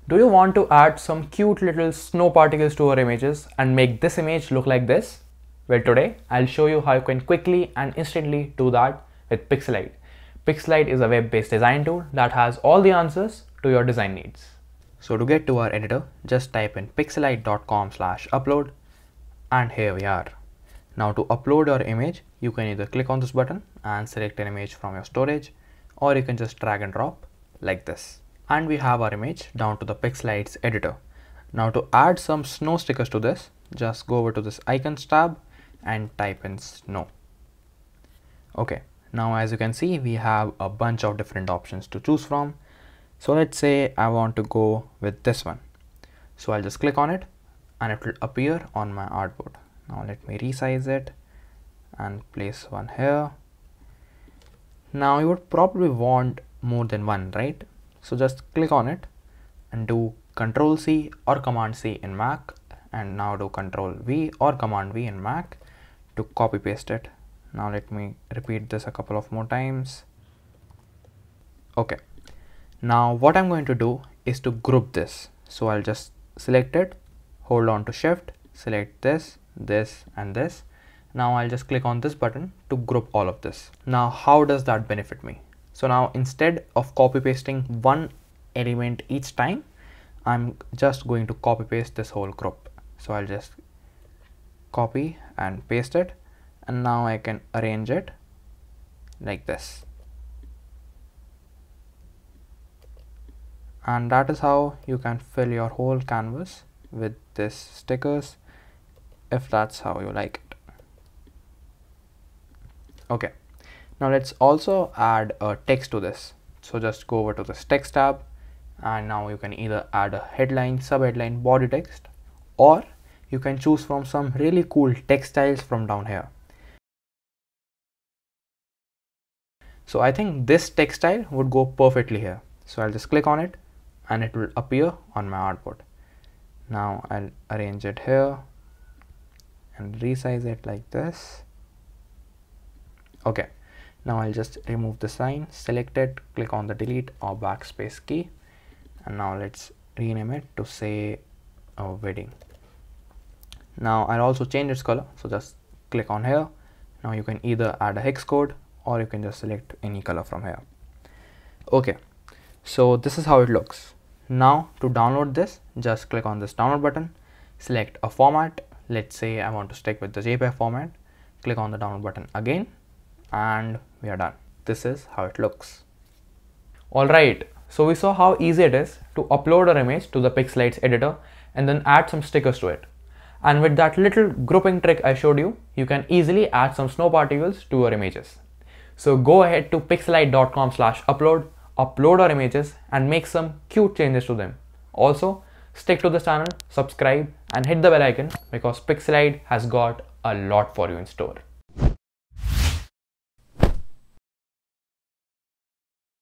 Do you want to add some cute little snow particles to our images and make this image look like this? Well, today I'll show you how you can quickly and instantly do that with Pixelied. Pixelied is a web-based design tool that has all the answers to your design needs. So to get to our editor, just type in pixelied.com/upload, and here we are. Now to upload your image, you can either click on this button and select an image from your storage, or you can just drag and drop like this. And we have our image down to the Pixelied's editor. Now to add some snow stickers to this, just go over to this icons tab and type in snow. Okay, now as you can see, we have a bunch of different options to choose from. So let's say I want to go with this one. So I'll just click on it and it will appear on my artboard. Now let me resize it and place one here. Now you would probably want more than one, right? So just click on it and do Ctrl C or Command C in Mac, and now do Ctrl V or Command V in Mac to copy paste it. Now let me repeat this a couple of more times. Okay, now what I'm going to do is to group this. So I'll just select it, hold on to Shift, select this, this and this. Now I'll just click on this button to group all of this. Now how does that benefit me? So now instead of copy pasting one element each time, I'm just going to copy paste this whole group. So I'll just copy and paste it, and now I can arrange it like this. And that is how you can fill your whole canvas with this stickers, if that's how you like it. Okay, now let's also add a text to this. So just go over to this text tab, and now you can either add a headline, subheadline, body text, or you can choose from some really cool text styles from down here. So I think this text style would go perfectly here. So I'll just click on it and it will appear on my artboard. Now I'll arrange it here and resize it like this. Okay, now I'll just remove the sign, select it, click on the delete or backspace key, and now let's rename it to say a wedding. Now I'll also change its color, so just click on here. Now you can either add a hex code or you can just select any color from here. Okay, so this is how it looks. Now to download this, just click on this download button, select a format. Let's say I want to stick with the JPEG format. Click on the download button again, and we are done. This is how it looks. Alright, so we saw how easy it is to upload our image to the Pixelied's editor and then add some stickers to it. And with that little grouping trick I showed you, you can easily add some snow particles to your images. So go ahead to pixelied.com/upload, upload our images and make some cute changes to them. Also, stick to this channel, subscribe and hit the bell icon because Pixelied has got a lot for you in store.